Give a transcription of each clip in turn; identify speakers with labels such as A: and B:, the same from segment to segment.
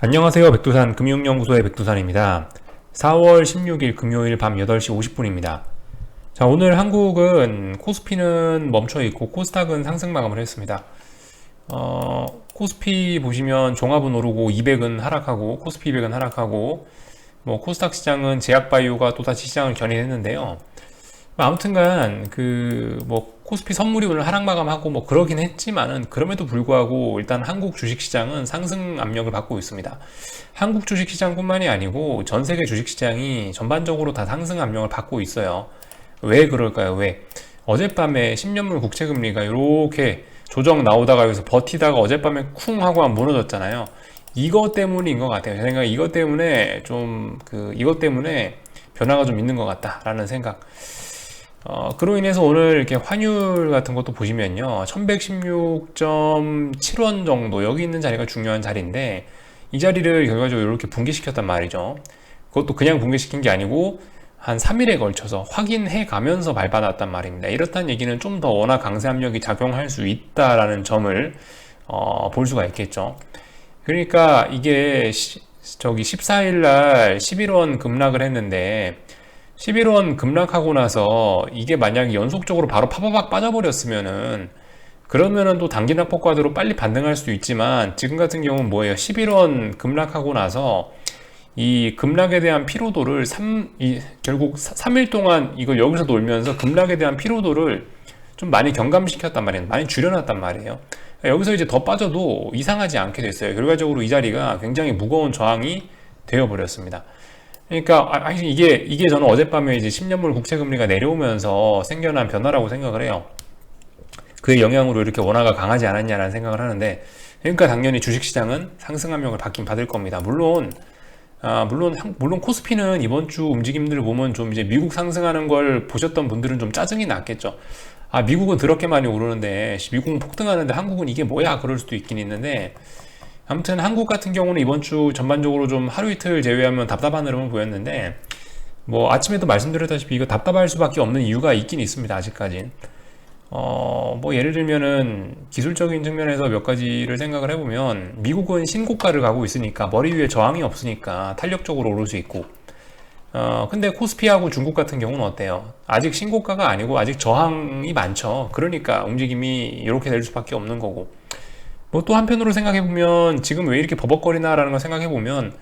A: 안녕하세요. 백두산 금융연구소의 백두산입니다. 4월 16일 금요일 밤 8시 50분입니다. 자, 오늘 한국은 코스피는 멈춰 있고 코스닥은 상승 마감을 했습니다. 코스피 보시면 종합은 오르고 200은 하락하고 코스피 200은 하락하고 코스닥 시장은 제약바이오가 또다시 시장을 견인했는데요. 아무튼간 코스피 선물이 오늘 하락 마감하고 그러긴 했지만은 그럼에도 불구하고 일단 한국 주식시장은 상승 압력을 받고 있습니다. 한국 주식시장뿐만이 아니고 전 세계 주식시장이 전반적으로 다 상승 압력을 받고 있어요. 왜 그럴까요? 왜? 어젯밤에 10년물 국채금리가 이렇게 조정 나오다가 여기서 버티다가 어젯밤에 쿵 하고 무너졌잖아요. 이것 때문인 것 같아요. 제 생각에 이것 때문에 이것 때문에 변화가 좀 있는 것 같다라는 생각. 그로 인해서 오늘 이렇게 환율 같은 것도 보시면요. 1116.7원 정도, 여기 있는 자리가 중요한 자리인데, 이 자리를 결과적으로 이렇게 붕괴시켰단 말이죠. 그것도 그냥 붕괴시킨 게 아니고, 한 3일에 걸쳐서 확인해 가면서 밟아놨단 말입니다. 이렇다는 얘기는 좀 더 원화 강세 압력이 작용할 수 있다라는 점을, 볼 수가 있겠죠. 그러니까 이게, 14일 날 11원 급락을 했는데, 11원 급락하고 나서 이게 만약에 연속적으로 바로 파바박 빠져버렸으면은 그러면은 또 단기 낙폭과대로 빨리 반등할 수도 있지만 지금 같은 경우는 뭐예요? 11원 급락하고 나서 이 급락에 대한 피로도를 결국 3일 동안 이걸 여기서 놀면서 급락에 대한 피로도를 좀 많이 경감시켰단 말이에요. 많이 줄여놨단 말이에요. 여기서 이제 더 빠져도 이상하지 않게 됐어요. 결과적으로 이 자리가 굉장히 무거운 저항이 되어버렸습니다. 그러니까 이게 저는 어젯밤에 이제 10년물 국채금리가 내려오면서 생겨난 변화라고 생각을 해요. 그의 영향으로 이렇게 원화가 강하지 않았냐라는 생각을 하는데, 그러니까 당연히 주식시장은 상승 압력을 받긴 받을 겁니다. 물론 코스피는 이번 주 움직임들을 보면 좀 이제 미국 상승하는 걸 보셨던 분들은 좀 짜증이 났겠죠. 미국은 더럽게 많이 오르는데 미국은 폭등하는데 한국은 이게 뭐야, 그럴 수도 있긴 있는데, 아무튼 한국 같은 경우는 이번 주 전반적으로 좀 하루 이틀 제외하면 답답한 흐름을 보였는데, 아침에도 말씀드렸다시피 이거 답답할 수밖에 없는 이유가 있긴 있습니다. 아직까진. 예를 들면은 기술적인 측면에서 몇 가지를 생각을 해보면, 미국은 신고가를 가고 있으니까 머리 위에 저항이 없으니까 탄력적으로 오를 수 있고, 근데 코스피하고 중국 같은 경우는 어때요? 아직 신고가가 아니고 아직 저항이 많죠. 그러니까 움직임이 이렇게 될 수밖에 없는 거고, 또 한편으로 생각해보면 지금 왜 이렇게 버벅거리나라는 걸 생각해보면,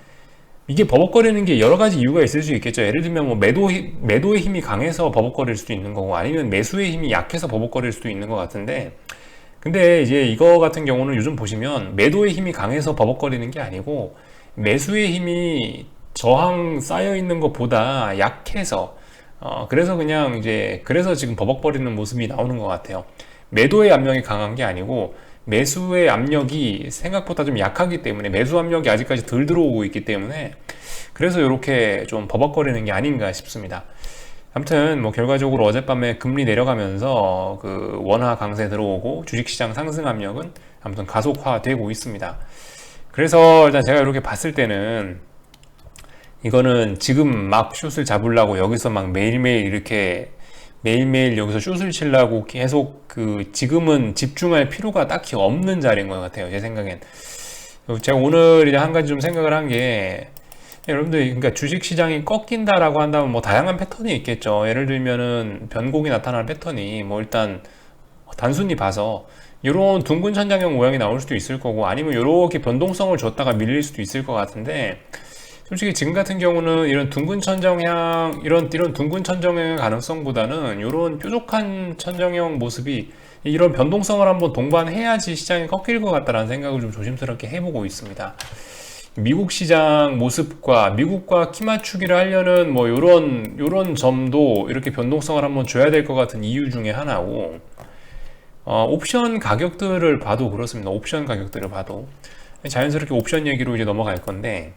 A: 이게 버벅거리는 게 여러 가지 이유가 있을 수 있겠죠. 예를 들면 매도의 힘이 강해서 버벅거릴 수도 있는 거고, 아니면 매수의 힘이 약해서 버벅거릴 수도 있는 것 같은데, 근데 이제 이거 같은 경우는 요즘 보시면 매도의 힘이 강해서 버벅거리는 게 아니고 매수의 힘이 저항 쌓여 있는 것보다 약해서, 그래서 지금 버벅거리는 모습이 나오는 것 같아요. 매도의 압력이 강한 게 아니고 매수의 압력이 생각보다 좀 약하기 때문에, 매수 압력이 아직까지 덜 들어오고 있기 때문에 그래서 이렇게 좀 버벅거리는 게 아닌가 싶습니다. 아무튼 결과적으로 어젯밤에 금리 내려가면서 원화 강세 들어오고 주식시장 상승 압력은 아무튼 가속화되고 있습니다. 그래서 일단 제가 이렇게 봤을 때는 이거는 지금 막 숏을 잡으려고 여기서 막 매일매일 여기서 숏을 치려고 계속 지금은 집중할 필요가 딱히 없는 자리인 것 같아요. 제 생각엔. 제가 오늘 이제 한 가지 좀 생각을 한 게, 여러분들, 그러니까 주식시장이 꺾인다라고 한다면 다양한 패턴이 있겠죠. 예를 들면은 변곡이 나타나는 패턴이 일단 단순히 봐서 이런 둥근 천장형 모양이 나올 수도 있을 거고, 아니면 이렇게 변동성을 줬다가 밀릴 수도 있을 것 같은데, 솔직히 지금 같은 경우는 이런 둥근 천정형, 이런 둥근 천정형의 가능성보다는 이런 뾰족한 천정형 모습이 이런 변동성을 한번 동반해야지 시장이 꺾일 것 같다라는 생각을 좀 조심스럽게 해보고 있습니다. 미국 시장 모습과 미국과 키 맞추기를 하려는 요런 점도 이렇게 변동성을 한번 줘야 될 것 같은 이유 중에 하나고, 옵션 가격들을 봐도 그렇습니다. 옵션 가격들을 봐도 자연스럽게 옵션 얘기로 이제 넘어갈 건데,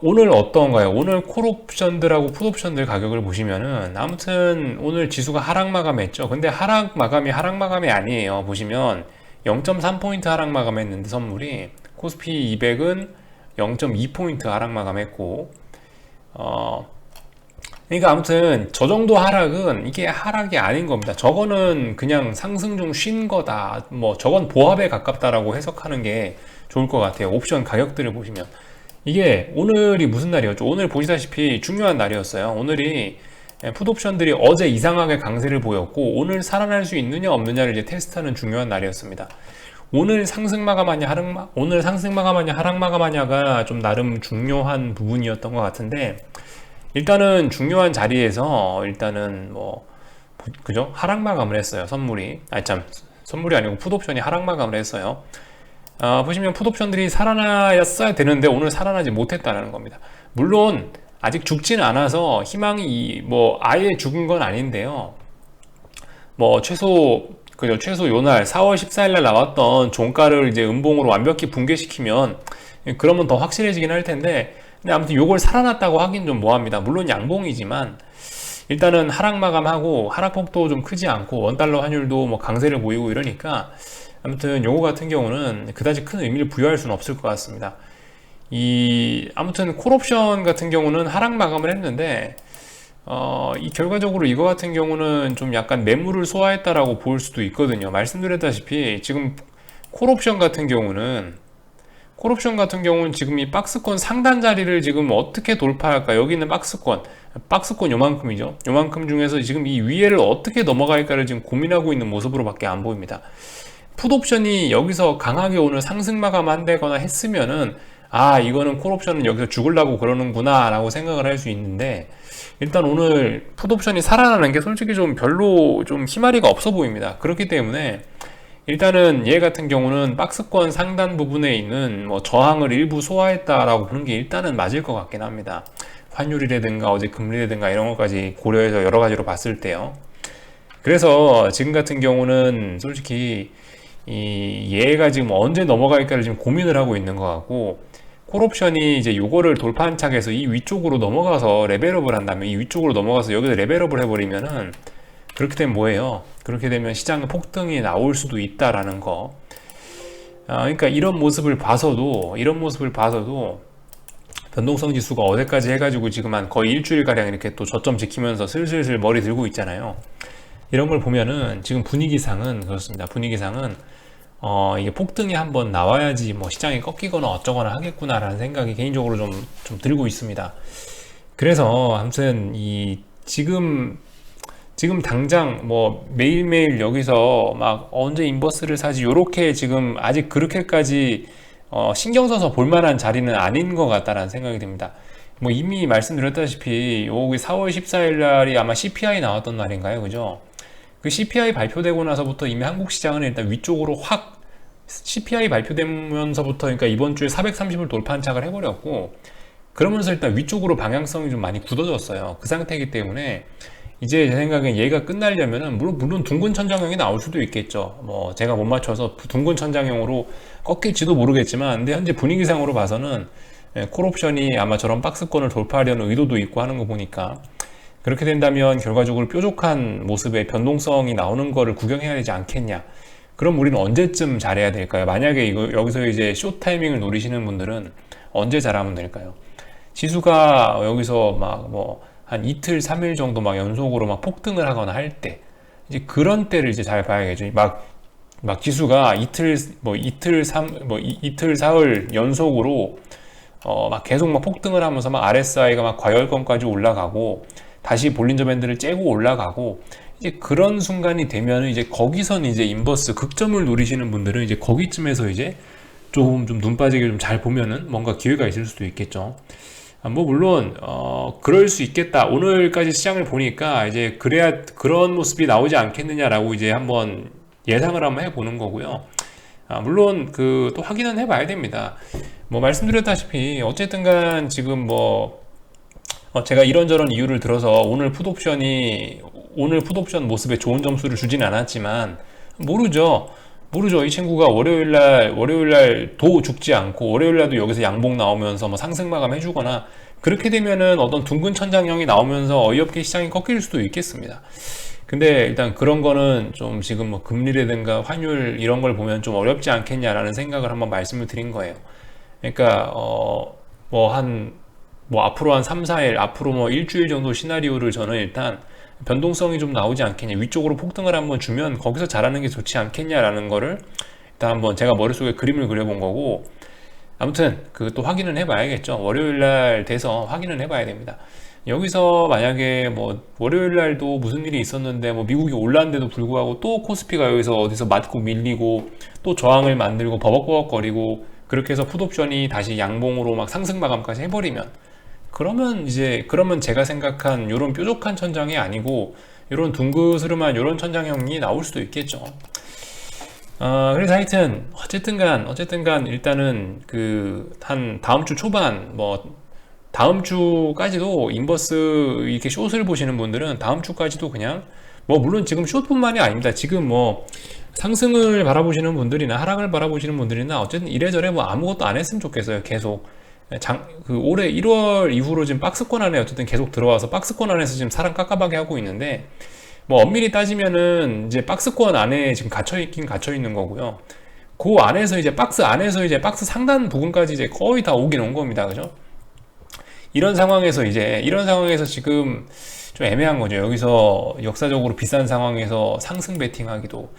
A: 오늘 어떤가요? 오늘 콜옵션들하고 풋옵션들 가격을 보시면은, 아무튼 오늘 지수가 하락 마감했죠. 근데 하락 마감이 아니에요. 보시면 0.3포인트 하락 마감했는데 선물이, 코스피 200은 0.2포인트 하락 마감했고, 그러니까 아무튼 저 정도 하락은 이게 하락이 아닌 겁니다. 저거는 그냥 상승 중 쉰 거다. 저건 보합에 가깝다라고 해석하는 게 좋을 것 같아요. 옵션 가격들을 보시면. 이게 오늘이 무슨 날이었죠? 오늘 보시다시피 중요한 날이었어요. 오늘이 풋옵션들이 어제 이상하게 강세를 보였고 오늘 살아날 수 있느냐 없느냐를 이제 테스트하는 중요한 날이었습니다. 오늘 상승 마감하냐 오늘 상승 마감하냐 하락 마감하냐가 좀 나름 중요한 부분이었던 것 같은데, 일단은 중요한 자리에서 일단은 뭐 그죠? 하락 마감을 했어요. 선물이 아니고 풋옵션이 하락 마감을 했어요. 보시면 풋옵션들이 살아났어야 되는데 오늘 살아나지 못했다는 겁니다. 물론 아직 죽지는 않아서 희망이 뭐 아예 죽은 건 아닌데요. 뭐 최소 요날 4월 14일 날 나왔던 종가를 이제 음봉으로 완벽히 붕괴시키면 그러면 더 확실해지긴 할 텐데, 근데 아무튼 요걸 살아났다고 하긴 좀 뭐합니다. 물론 양봉이지만 일단은 하락 마감하고 하락폭도 좀 크지 않고 원달러 환율도 뭐 강세를 보이고 이러니까 아무튼 요거 같은 경우는 그다지 큰 의미를 부여할 수는 없을 것 같습니다. 아무튼 콜옵션 같은 경우는 하락 마감을 했는데 이 결과적으로 이거 같은 경우는 좀 약간 매물을 소화했다라고 볼 수도 있거든요. 말씀드렸다시피 지금 콜옵션 같은 경우는 지금 이 박스권 상단 자리를 지금 어떻게 돌파할까? 여기 있는 박스권 요만큼이죠. 요만큼 중에서 지금 이 위에를 어떻게 넘어갈까를 지금 고민하고 있는 모습으로밖에 안 보입니다. 풋옵션이 여기서 강하게 오늘 상승 마감한다거나 했으면은 이거는 콜옵션은 여기서 죽으려고 그러는구나 라고 생각을 할 수 있는데, 일단 오늘 풋옵션이 살아나는 게 솔직히 좀 별로 좀 희마리가 없어 보입니다. 그렇기 때문에 일단은 얘 같은 경우는 박스권 상단 부분에 있는 뭐 저항을 일부 소화했다라고 보는 게 일단은 맞을 것 같긴 합니다. 환율이라든가 어제 금리라든가 이런 것까지 고려해서 여러 가지로 봤을 때요. 그래서 지금 같은 경우는 솔직히 얘가 지금 언제 넘어갈까를 지금 고민을 하고 있는 것 같고, 콜옵션이 이제 요거를 돌파한 착에서 이 위쪽으로 넘어가서 레벨업을 한다면, 이 위쪽으로 넘어가서 여기서 레벨업을 해버리면은 그렇게 되면 뭐예요? 그렇게 되면 시장의 폭등이 나올 수도 있다라는 거. 그러니까 이런 모습을 봐서도 변동성 지수가 어제까지 해가지고 지금 한 거의 일주일가량 이렇게 또 저점 지키면서 슬슬슬 머리 들고 있잖아요. 이런 걸 보면은 지금 분위기상은 그렇습니다. 분위기상은 이게 폭등이 한번 나와야지 뭐 시장이 꺾이거나 어쩌거나 하겠구나라는 생각이 개인적으로 좀 들고 있습니다. 그래서 아무튼 지금 당장 뭐 매일매일 여기서 막 언제 인버스를 사지 요렇게 지금 아직 그렇게까지 신경 써서 볼 만한 자리는 아닌 것 같다라는 생각이 듭니다. 뭐 이미 말씀드렸다시피 여기 4월 14일 날이 아마 CPI 나왔던 날인가요? 그죠? 그 CPI 발표되고 나서부터 이미 한국 시장은 일단 위쪽으로 확 CPI 발표되면서부터, 그러니까 이번 주에 430을 돌파한 착을 해버렸고, 그러면서 일단 위쪽으로 방향성이 좀 많이 굳어졌어요. 그 상태이기 때문에 이제 제 생각엔 얘가 끝나려면은 물론 둥근 천장형이 나올 수도 있겠죠. 뭐 제가 못 맞춰서 둥근 천장형으로 꺾일지도 모르겠지만, 근데 현재 분위기상으로 봐서는 콜옵션이 아마 저런 박스권을 돌파하려는 의도도 있고 하는 거 보니까, 그렇게 된다면 결과적으로 뾰족한 모습의 변동성이 나오는 거를 구경해야 되지 않겠냐. 그럼 우리는 언제쯤 잘해야 될까요? 만약에 여기서 이제 숏 타이밍을 노리시는 분들은 언제 잘하면 될까요? 지수가 여기서 막 뭐 한 이틀, 3일 정도 막 연속으로 막 폭등을 하거나 할 때, 이제 그런 때를 이제 잘 봐야겠죠. 막 지수가 이틀, 사흘 연속으로 막 계속 막 폭등을 하면서 막 RSI가 막 과열권까지 올라가고 다시 볼린저 밴드를 째고 올라가고, 이제 그런 순간이 되면 이제 거기선 이제 인버스 극점을 노리시는 분들은 이제 거기쯤에서 이제 좀 눈 빠지게 좀 잘 보면은 뭔가 기회가 있을 수도 있겠죠. 뭐 물론 그럴 수 있겠다. 오늘까지 시장을 보니까 이제 그래야 그런 모습이 나오지 않겠느냐라고 이제 한번 예상을 한번 해보는 거고요. 물론 또 확인은 해봐야 됩니다. 뭐 말씀드렸다시피 어쨌든간 지금 뭐 제가 이런저런 이유를 들어서 오늘 풋옵션 모습에 좋은 점수를 주지는 않았지만 모르죠. 이 친구가 월요일날도 죽지 않고 월요일날도 여기서 양봉 나오면서 뭐 상승 마감 해주거나 그렇게 되면은 어떤 둥근 천장형이 나오면서 어이없게 시장이 꺾일 수도 있겠습니다. 근데 일단 그런 거는 좀 지금 뭐 금리라든가 환율 이런 걸 보면 좀 어렵지 않겠냐라는 생각을 한번 말씀을 드린 거예요. 그러니까 앞으로 한 3, 4일, 앞으로 뭐 일주일 정도 시나리오를 저는 일단 변동성이 좀 나오지 않겠냐, 위쪽으로 폭등을 한번 주면 거기서 잘하는 게 좋지 않겠냐라는 거를 일단 한번 제가 머릿속에 그림을 그려본 거고, 아무튼 그 또 확인은 해봐야겠죠. 월요일 날 돼서 확인은 해봐야 됩니다. 여기서 만약에 뭐 월요일 날도 무슨 일이 있었는데 뭐 미국이 올랐는데도 불구하고 또 코스피가 여기서 어디서 맞고 밀리고 또 저항을 만들고 버벅버벅거리고 그렇게 해서 풋옵션이 다시 양봉으로 막 상승 마감까지 해버리면, 그러면 제가 생각한 요런 뾰족한 천장이 아니고 요런 둥그스름한 요런 천장형이 나올 수도 있겠죠. 그래서 하여튼 어쨌든 간 일단은 그 한 다음 주 초반, 뭐 다음 주까지도 인버스 이렇게 숏을 보시는 분들은 다음 주까지도 그냥, 뭐 물론 지금 숏뿐만이 아닙니다. 지금 뭐 상승을 바라보시는 분들이나 하락을 바라보시는 분들이나 어쨌든 이래저래 뭐 아무것도 안 했으면 좋겠어요. 계속 그 올해 1월 이후로 지금 박스권 안에 어쨌든 계속 들어와서 박스권 안에서 지금 사람 깝깝하게 하고 있는데, 뭐 엄밀히 따지면은 이제 박스권 안에 지금 갇혀 있는 거고요. 그 안에서 이제 박스 안에서 이제 박스 상단 부분까지 이제 거의 다 오긴 온 겁니다. 그죠? 이런 상황에서 지금 좀 애매한 거죠. 여기서 역사적으로 비싼 상황에서 상승 베팅하기도,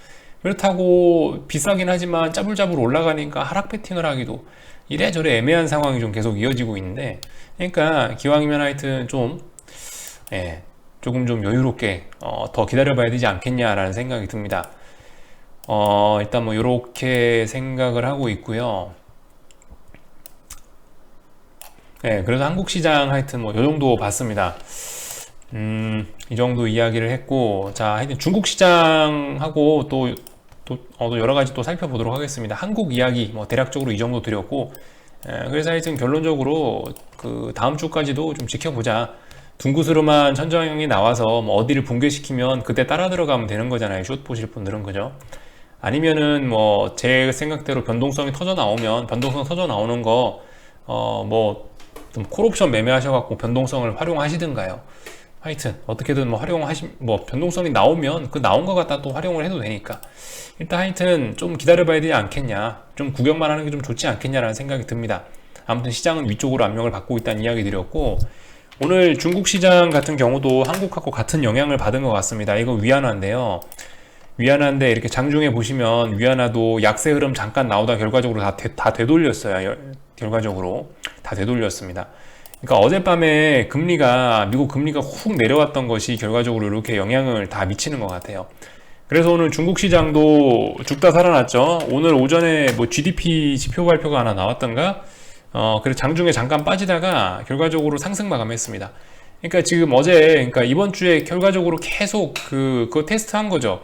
A: 그렇다고 비싸긴 하지만 짜불짜불 올라가니까 하락 베팅을 하기도, 이래저래 애매한 상황이 좀 계속 이어지고 있는데, 그러니까 기왕이면 하여튼 좀 조금 좀 여유롭게 더 기다려봐야 되지 않겠냐라는 생각이 듭니다. 일단 뭐 이렇게 생각을 하고 있고요. 그래서 한국 시장 하여튼 뭐 요 정도 봤습니다. 이 정도 이야기를 했고, 자, 하여튼 중국 시장하고 또 여러 가지 또 살펴보도록 하겠습니다. 한국 이야기 뭐 대략적으로 이 정도 드렸고, 그래서 하여튼 결론적으로 그 다음 주까지도 좀 지켜보자. 둥구스름한 천정형이 나와서 뭐 어디를 붕괴시키면 그때 따라 들어가면 되는 거잖아요. 숏 보실 분들은. 그죠? 아니면은 뭐 제 생각대로 변동성 터져 나오는 거 뭐 좀 콜옵션 매매하셔갖고 변동성을 활용하시든가요. 하여튼 어떻게든 뭐 뭐 변동성이 나오면 그 나온 거 갖다 또 활용을 해도 되니까, 일단 하여튼 좀 기다려봐야 되지 않겠냐, 좀 구경만 하는 게 좀 좋지 않겠냐라는 생각이 듭니다. 아무튼 시장은 위쪽으로 압력을 받고 있다는 이야기 드렸고, 오늘 중국 시장 같은 경우도 한국하고 같은 영향을 받은 것 같습니다. 이거 위안화인데요. 위안화인데 이렇게 장중에 보시면 위안화도 약세 흐름 잠깐 나오다 결과적으로 다 되돌렸어요. 결과적으로 다 되돌렸습니다. 그러니까 어젯밤에 미국 금리가 훅 내려왔던 것이 결과적으로 이렇게 영향을 다 미치는 것 같아요. 그래서 오늘 중국 시장도 죽다 살아났죠. 오늘 오전에 뭐 GDP 지표 발표가 하나 나왔던가? 그래서 장중에 잠깐 빠지다가 결과적으로 상승 마감했습니다. 그러니까 지금 그러니까 이번 주에 결과적으로 계속 그거 테스트한 거죠.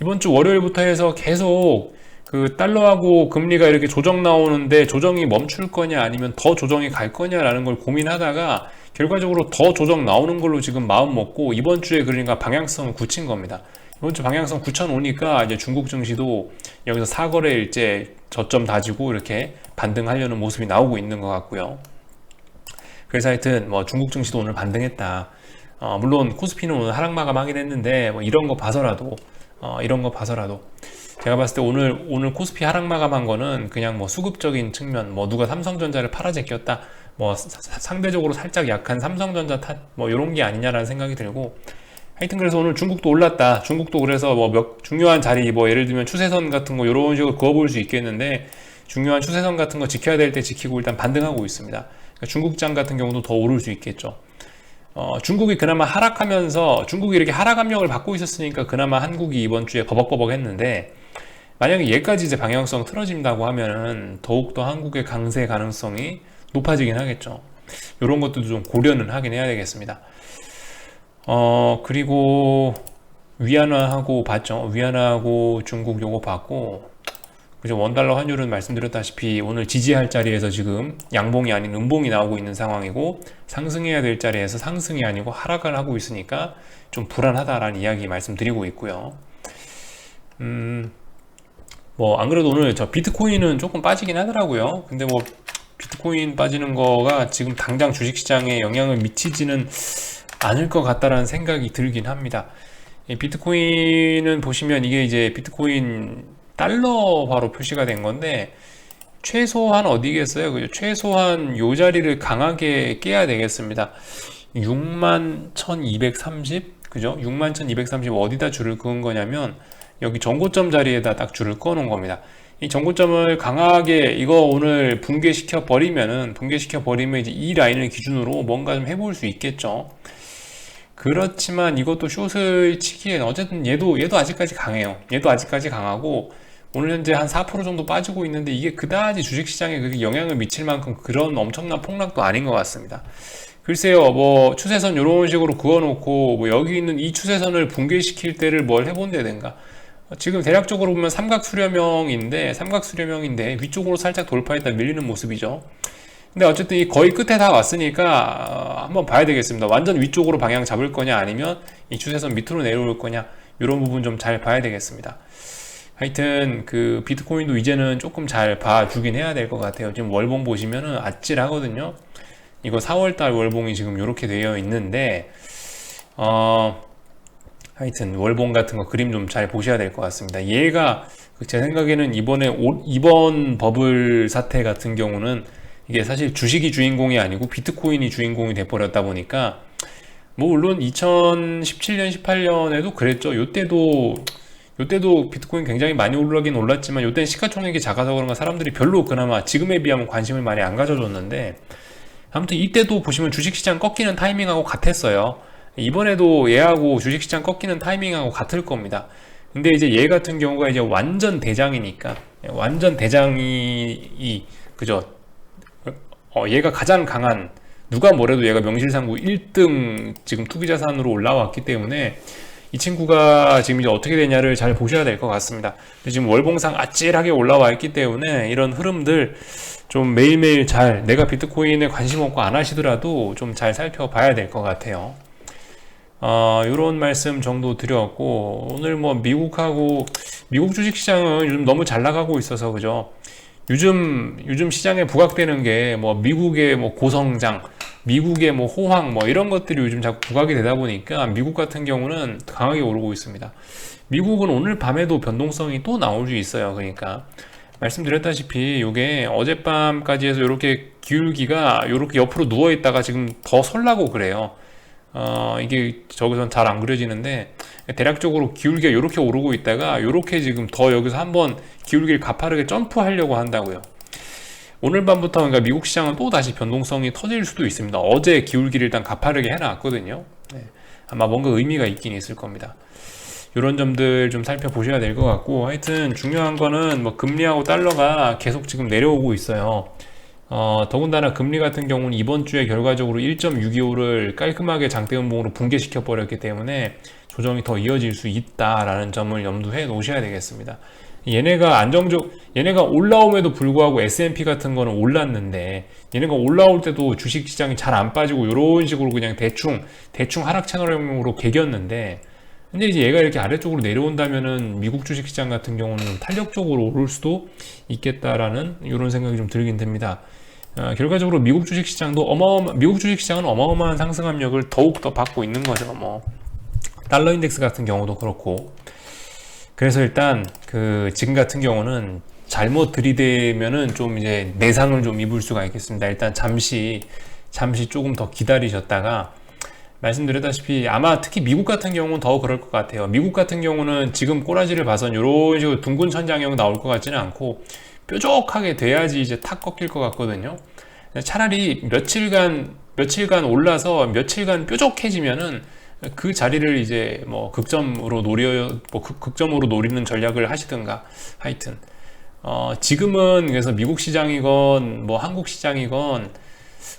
A: 이번 주 월요일부터 해서 계속 그 달러하고 금리가 이렇게 조정 나오는데 조정이 멈출 거냐 아니면 더 조정이 갈 거냐라는 걸 고민하다가 결과적으로 더 조정 나오는 걸로 지금 마음 먹고 이번 주에 그러니까 방향성을 굳힌 겁니다. 이번 주 방향성 굳혀놓으니까 이제 중국 증시도 여기서 사거래일째 저점 다지고 이렇게 반등하려는 모습이 나오고 있는 것 같고요. 그래서 하여튼 뭐 중국 증시도 오늘 반등했다. 물론 코스피는 오늘 하락 마감하긴 했는데 뭐 이런 거 봐서라도 제가 봤을 때 오늘 코스피 하락 마감한 거는 그냥 뭐 수급적인 측면, 뭐 누가 삼성전자를 팔아 제꼈다, 뭐 상대적으로 살짝 약한 삼성전자 뭐 이런 게 아니냐라는 생각이 들고, 하여튼 그래서 오늘 중국도 올랐다. 중국도 그래서 뭐 중요한 자리, 뭐 예를 들면 추세선 같은 거 이런 식으로 그어볼 수 있겠는데, 중요한 추세선 같은 거 지켜야 될 때 지키고 일단 반등하고 있습니다. 그러니까 중국장 같은 경우도 더 오를 수 있겠죠. 중국이 그나마 중국이 이렇게 하락 압력을 받고 있었으니까 그나마 한국이 이번 주에 버벅버벅 했는데, 만약에 얘까지 이제 방향성 틀어진다고 하면은 더욱더 한국의 강세 가능성이 높아지긴 하겠죠. 이런 것들도 좀 고려는 하긴 해야 되겠습니다. 그리고 위안화하고 봤죠. 위안화하고 중국 요거 봤고, 그죠. 원달러 환율은 말씀드렸다시피 오늘 지지할 자리에서 지금 양봉이 아닌 음봉이 나오고 있는 상황이고, 상승해야 될 자리에서 상승이 아니고 하락을 하고 있으니까 좀 불안하다라는 이야기 말씀드리고 있고요. 뭐 안 그래도 오늘 저 비트코인은 조금 빠지긴 하더라고요. 근데 뭐 비트코인 빠지는 거가 지금 당장 주식시장에 영향을 미치지는 않을 것 같다라는 생각이 들긴 합니다. 비트코인은 보시면 이게 이제 비트코인 달러화로 표시가 된 건데, 최소한 어디겠어요? 그죠? 최소한 요 자리를 강하게 깨야 되겠습니다. 61,230? 그죠? 61,230 어디다 줄을 그은 거냐면 여기 전고점 자리에다 딱 줄을 꺼 놓은 겁니다. 이 전고점을 강하게 이거 오늘 붕괴시켜 버리면 이제 이 라인을 기준으로 뭔가 좀 해볼 수 있겠죠. 그렇지만 이것도 숏을 치기엔 어쨌든 얘도 아직까지 강해요. 얘도 아직까지 강하고 오늘 현재 한 4% 정도 빠지고 있는데 이게 그다지 주식시장에 그렇게 영향을 미칠 만큼 그런 엄청난 폭락도 아닌 것 같습니다. 글쎄요, 뭐 추세선 이런 식으로 그어놓고 뭐 여기 있는 이 추세선을 붕괴시킬 때를 뭘 해본다든가. 지금 대략적으로 보면 삼각수렴형인데 위쪽으로 살짝 돌파했다 밀리는 모습이죠. 근데 어쨌든 이 거의 끝에 다 왔으니까 한번 봐야 되겠습니다. 완전 위쪽으로 방향 잡을 거냐 아니면 이 추세선 밑으로 내려올 거냐 이런 부분 좀 잘 봐야 되겠습니다. 하여튼 그 비트코인도 이제는 조금 잘 봐주긴 해야 될 것 같아요. 지금 월봉 보시면은 아찔하거든요. 이거 4월달 월봉이 지금 이렇게 되어 있는데 하여튼 월봉 같은 거 그림 좀 잘 보셔야 될 것 같습니다. 얘가 제 생각에는 이번 버블 사태 같은 경우는 이게 사실 주식이 주인공이 아니고 비트코인이 주인공이 돼버렸다 보니까 뭐 물론 2017년 18년에도 그랬죠. 요때도 비트코인 굉장히 많이 올라긴 올랐지만 요때는 시가총액이 작아서 그런가 사람들이 별로 그나마 지금에 비하면 관심을 많이 안 가져줬는데 아무튼 이때도 보시면 주식시장 꺾이는 타이밍하고 같았어요. 이번에도 얘하고 주식시장 꺾이는 타이밍하고 같을 겁니다. 근데 이제 얘 같은 경우가 이제 완전 대장이니까 완전 대장이 그죠? 얘가 가장 강한 누가 뭐래도 얘가 명실상부 1등 지금 투기자산으로 올라왔기 때문에 이 친구가 지금 이제 어떻게 되냐를 잘 보셔야 될 것 같습니다. 지금 월봉상 아찔하게 올라와 있기 때문에 이런 흐름들 좀 매일매일 잘 내가 비트코인에 관심 없고 안 하시더라도 좀 잘 살펴봐야 될 것 같아요. 요런 말씀 정도 드렸고 오늘 뭐 미국 주식시장은 요즘 너무 잘 나가고 있어서 그죠? 요즘 시장에 부각되는 게 뭐 미국의 뭐 고성장, 미국의 뭐 호황 뭐 이런 것들이 요즘 자꾸 부각이 되다 보니까 미국 같은 경우는 강하게 오르고 있습니다. 미국은 오늘 밤에도 변동성이 또 나올 수 있어요. 그러니까 말씀드렸다시피 요게 어젯밤까지 해서 이렇게 기울기가 이렇게 옆으로 누워 있다가 지금 더 설라고 그래요. 이게 저기선 잘 안 그려지는데 대략적으로 기울기가 이렇게 오르고 있다가 이렇게 지금 더 여기서 한번 기울기를 가파르게 점프하려고 한다고요. 오늘 밤부터 그러니까 미국 시장은 또 다시 변동성이 터질 수도 있습니다. 어제 기울기를 일단 가파르게 해놨거든요. 네. 아마 뭔가 의미가 있긴 있을 겁니다. 이런 점들 좀 살펴보셔야 될 것 같고 하여튼 중요한 거는 뭐 금리하고 달러가 계속 지금 내려오고 있어요. 더군다나 금리 같은 경우는 이번 주에 결과적으로 1.625를 깔끔하게 장대음봉으로 붕괴시켜 버렸기 때문에 조정이 더 이어질 수 있다라는 점을 염두해 놓으셔야 되겠습니다. 얘네가 올라옴에도 불구하고 S&P 같은 거는 올랐는데 얘네가 올라올 때도 주식시장이 잘 안 빠지고 이런 식으로 그냥 대충 하락 채널형으로 개겼는데 근데 이제 얘가 이렇게 아래쪽으로 내려온다면은 미국 주식시장 같은 경우는 탄력적으로 오를 수도 있겠다라는 이런 생각이 좀 들긴 듭니다. 결과적으로 미국 주식시장은 어마어마한 상승 압력을 더욱 더 받고 있는 거죠. 뭐 달러 인덱스 같은 경우도 그렇고. 그래서 일단 지금 같은 경우는 잘못 들이대면은 좀 이제 내상을 좀 입을 수가 있겠습니다. 일단 잠시 조금 더 기다리셨다가 말씀드렸다시피 아마 특히 미국 같은 경우는 더 그럴 것 같아요. 미국 같은 경우는 지금 꼬라지를 봐선 이런 식으로 둥근 천장형 나올 것 같지는 않고 뾰족하게 돼야지 이제 탁 꺾일 것 같거든요. 차라리 며칠간 올라서 며칠간 뾰족해지면은 그 자리를 이제 뭐 극점으로 노리는 전략을 하시든가 하여튼 지금은 그래서 미국 시장이건 뭐 한국 시장이건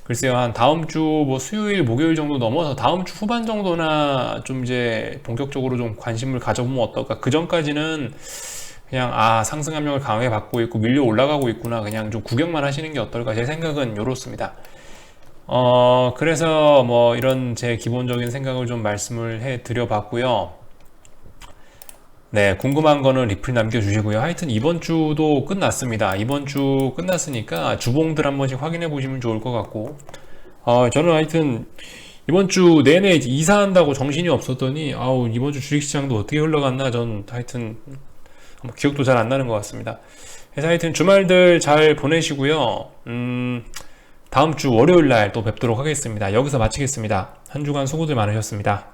A: 글쎄요 한 다음 주 뭐 수요일 목요일 정도 넘어서 다음 주 후반 정도나 좀 이제 본격적으로 좀 관심을 가져보면 어떨까. 그 전까지는 그냥 상승 압력을 강하게 받고 있고 밀려 올라가고 있구나 그냥 좀 구경만 하시는 게 어떨까. 제 생각은 이렇습니다. 그래서 뭐 이런 제 기본적인 생각을 좀 말씀을 해 드려 봤고요. 네, 궁금한 거는 리플 남겨주시고요. 하여튼 이번 주도 끝났습니다. 이번 주 끝났으니까 주봉들 한 번씩 확인해 보시면 좋을 것 같고 저는 하여튼 이번 주 내내 이사한다고 정신이 없었더니 이번 주 주식시장도 어떻게 흘러갔나 전 하여튼 기억도 잘 안 나는 것 같습니다. 그래서 하여튼 주말들 잘 보내시고요. 다음 주 월요일 날 또 뵙도록 하겠습니다. 여기서 마치겠습니다. 한 주간 수고들 많으셨습니다.